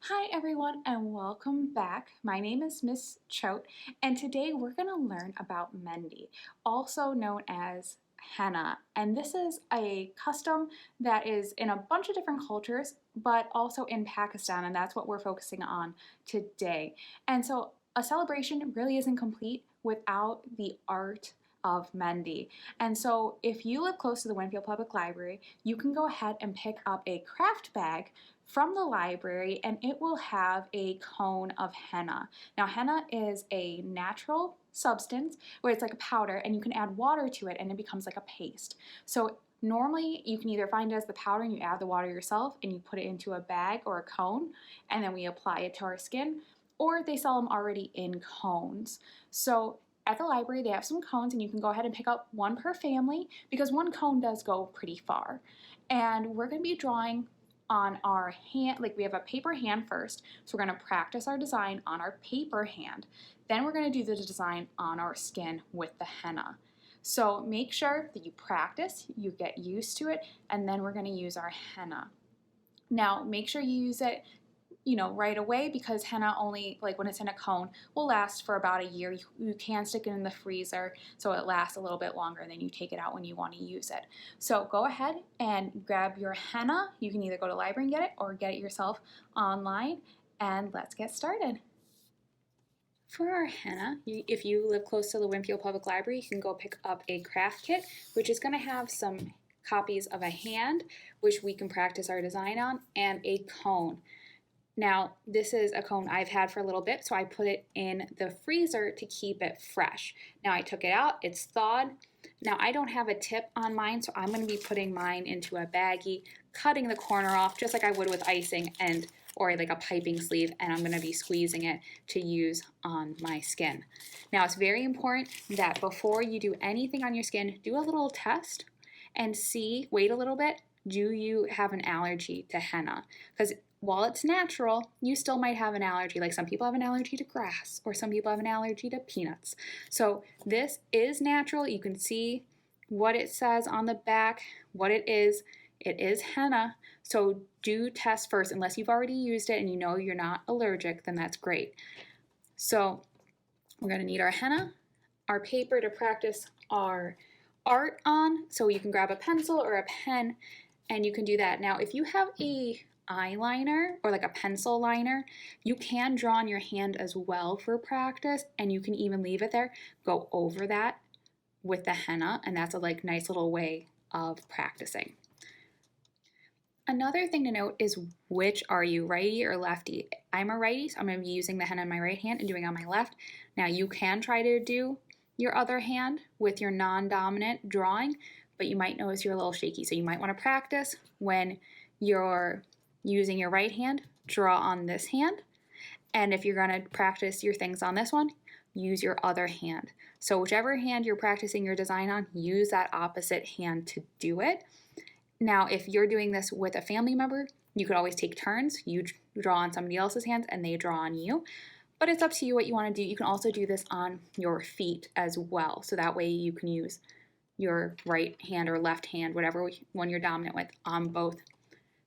Hi everyone and welcome back. My name is Miss Choate and today we're going to learn about Mehndi, also known as henna. And this is a custom that is in a bunch of different cultures, but also in Pakistan, and that's what we're focusing on today. And so a celebration really isn't complete without the art of Mehndi. And so if you live close to the Winfield Public Library, you can go ahead and pick up a craft bag from the library and it will have a cone of henna. Now henna is a natural substance where it's like a powder and you can add water to it and it becomes like a paste. So normally you can either find it as the powder and you add the water yourself and you put it into a bag or a cone and then we apply it to our skin, or they sell them already in cones. So at the library they have some cones and you can go ahead and pick up one per family because one cone does go pretty far. And we're going to be drawing on our hand, like we have a paper hand first, so we're going to practice our design on our paper hand. Then we're going to do the design on our skin with the henna. So make sure that you practice, you get used to it, and then we're going to use our henna. Now make sure you use it right away, because henna only, like when it's in a cone, will last for about a year. You can stick it in the freezer so it lasts a little bit longer, and then you take it out when you want to use it. So go ahead and grab your henna. You can either go to the library and get it or get it yourself online, and let's get started. For our henna, if you live close to the Winfield Public Library, you can go pick up a craft kit, which is going to have some copies of a hand, which we can practice our design on, and a cone. Now, this is a cone I've had for a little bit, so I put it in the freezer to keep it fresh. Now I took it out, it's thawed. Now I don't have a tip on mine, so I'm going to be putting mine into a baggie, cutting the corner off just like I would with icing or like a piping sleeve, and I'm going to be squeezing it to use on my skin. Now it's very important that before you do anything on your skin, do a little test and wait a little bit, do you have an allergy to henna? Because while it's natural, you still might have an allergy. Like some people have an allergy to grass, or some people have an allergy to peanuts. So this is natural. You can see what it says on the back, what it is. It is henna. So do test first. Unless you've already used it and you know you're not allergic, then that's great. So we're going to need our henna, our paper to practice our art on. So you can grab a pencil or a pen and you can do that. Now, if you have a eyeliner or like a pencil liner, you can draw on your hand as well for practice, and you can even leave it there, go over that with the henna, and that's a nice little way of practicing. Another thing to note is, which are you, righty or lefty? I'm a righty, so I'm going to be using the henna in my right hand and doing it on my left. Now you can try to do your other hand with your non-dominant drawing, but you might notice you're a little shaky, so you might want to practice when you're using your right hand, draw on this hand. And if you're going to practice your things on this one, use your other hand. So whichever hand you're practicing your design on, use that opposite hand to do it. Now, if you're doing this with a family member, you could always take turns. You draw on somebody else's hands and they draw on you. But it's up to you what you want to do. You can also do this on your feet as well. So that way you can use your right hand or left hand, whatever one you're dominant with, on both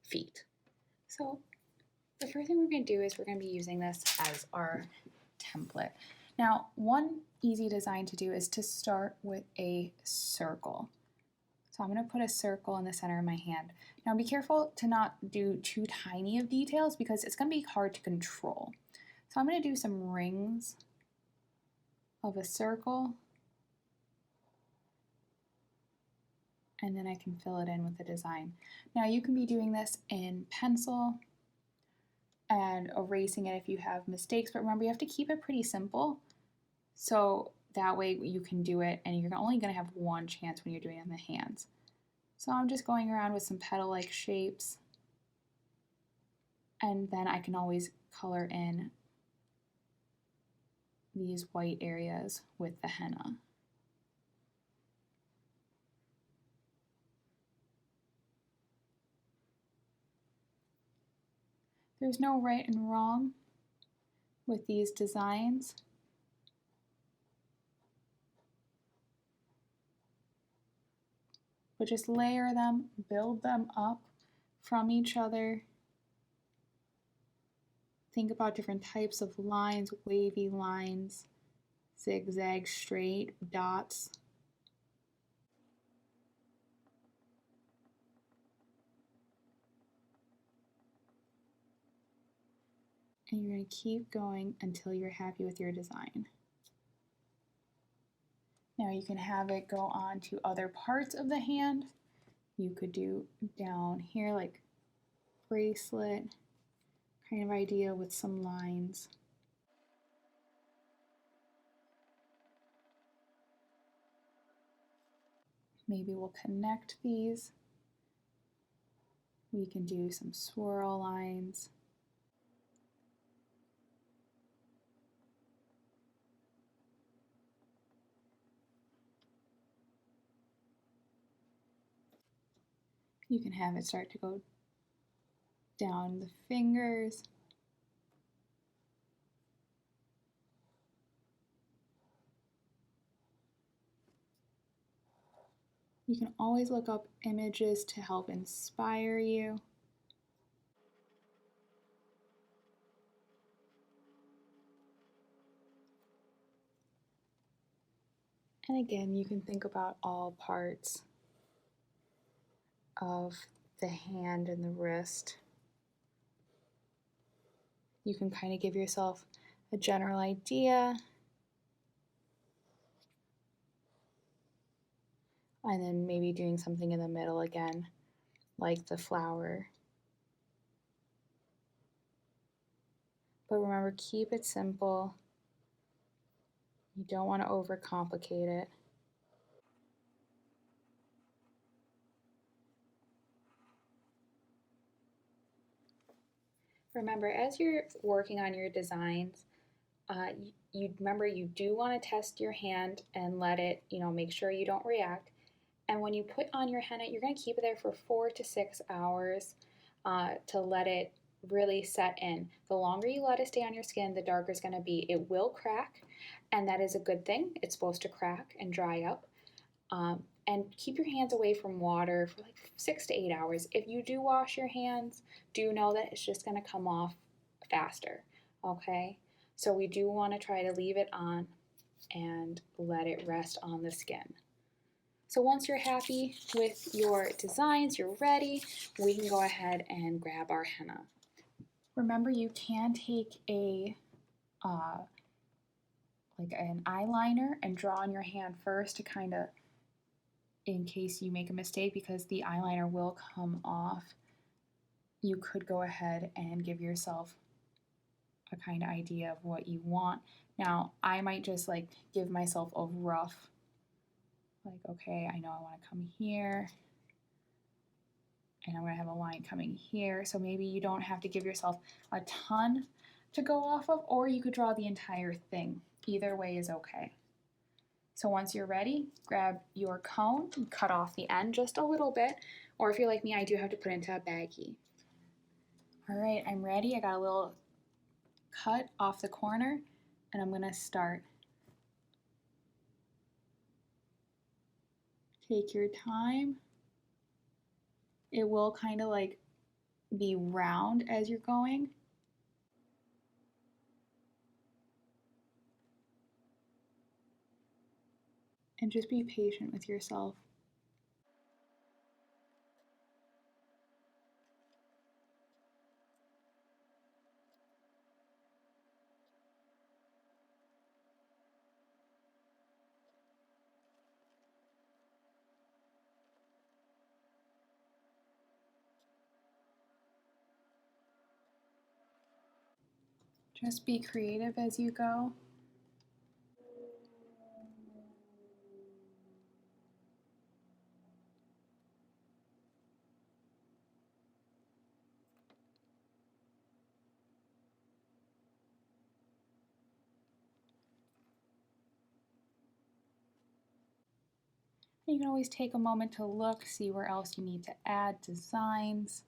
feet. So the first thing we're going to do is we're going to be using this as our template. Now, one easy design to do is to start with a circle. So I'm going to put a circle in the center of my hand. Now be careful to not do too tiny of details because it's going to be hard to control. So I'm going to do some rings of a circle, and then I can fill it in with the design. Now you can be doing this in pencil and erasing it if you have mistakes, but remember you have to keep it pretty simple, so that way you can do it and you're only going to have one chance when you're doing it on the hands. So I'm just going around with some petal-like shapes, and then I can always color in these white areas with the henna. There's no right and wrong with these designs. But just layer them, build them up from each other. think about different types of lines, wavy lines, zigzag, straight, dots. And you're going to keep going until you're happy with your design. Now you can have it go on to other parts of the hand. You could do down here like bracelet kind of idea with some lines. Maybe we'll connect these. We can do some swirl lines. You can have it start to go down the fingers. You can always look up images to help inspire you. And again, you can think about all parts of the hand and the wrist. You can kind of give yourself a general idea. And then maybe doing something in the middle again, like the flower. But remember, keep it simple. You don't want to overcomplicate it. Remember, as you're working on your designs, you remember you do want to test your hand and let it, make sure you don't react. And when you put on your henna, you're going to keep it there for 4 to 6 hours to let it really set in. The longer you let it stay on your skin, the darker it's going to be. It will crack, and that is a good thing. It's supposed to crack and dry up. And keep your hands away from water for like 6 to 8 hours. If you do wash your hands, do know that it's just going to come off faster, okay? So we do want to try to leave it on and let it rest on the skin. So once you're happy with your designs, you're ready, we can go ahead and grab our henna. Remember, you can take like an eyeliner and draw on your hand first to kind of, in case you make a mistake, because the eyeliner will come off. You could go ahead and give yourself a kind of idea of what you want. Now, I might just like give myself a rough, like, okay, I know I want to come here, and I'm going to have a line coming here. So maybe you don't have to give yourself a ton to go off of, or you could draw the entire thing. Either way is okay. So once you're ready, grab your cone and cut off the end just a little bit, or if you're like me, I do have to put it into a baggie. All right, I'm ready. I got a little cut off the corner, and I'm gonna start. Take your time. It will kind of like be round as you're going. And just be patient with yourself. Just be creative as you go. You can always take a moment to look, see where else you need to add designs.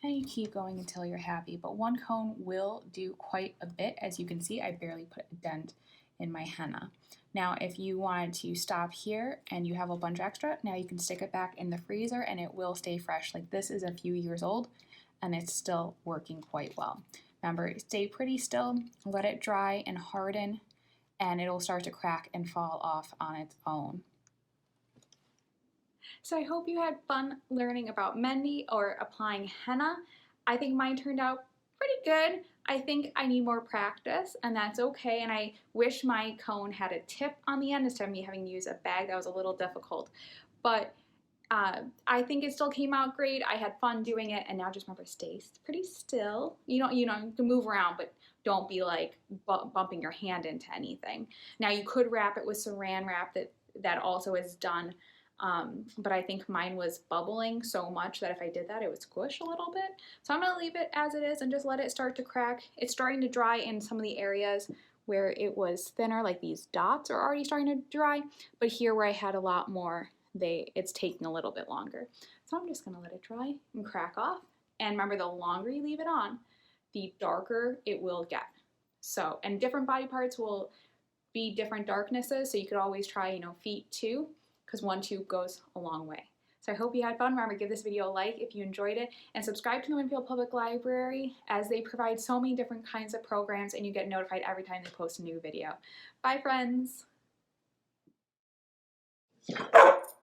And you keep going until you're happy, but one cone will do quite a bit. As you can see, I barely put a dent in my henna. Now, if you wanted to stop here and you have a bunch extra, now you can stick it back in the freezer and it will stay fresh. Like this is a few years old and it's still working quite well. Remember, stay pretty still, let it dry and harden, and it'll start to crack and fall off on its own. So I hope you had fun learning about Mehndi or applying henna. I think mine turned out pretty good. I think I need more practice, and that's okay, and I wish my cone had a tip on the end instead of me having to use a bag. That was a little difficult, but I think it still came out great. I had fun doing it, and now just remember, stay pretty still. You can move around, but don't be like bumping your hand into anything. Now you could wrap it with saran wrap that also is done. But I think mine was bubbling so much that if I did that, it would squish a little bit. So I'm gonna leave it as it is and just let it start to crack. It's starting to dry in some of the areas where it was thinner, like these dots are already starting to dry, but here where I had a lot more, it's taking a little bit longer. So I'm just gonna let it dry and crack off. And remember, the longer you leave it on, the darker it will get. So, and different body parts will be different darknesses, so you could always try, feet too, because 1 tube goes a long way. So I hope you had fun. Remember, give this video a like if you enjoyed it, and subscribe to the Winfield Public Library, as they provide so many different kinds of programs and you get notified every time they post a new video. Bye, friends.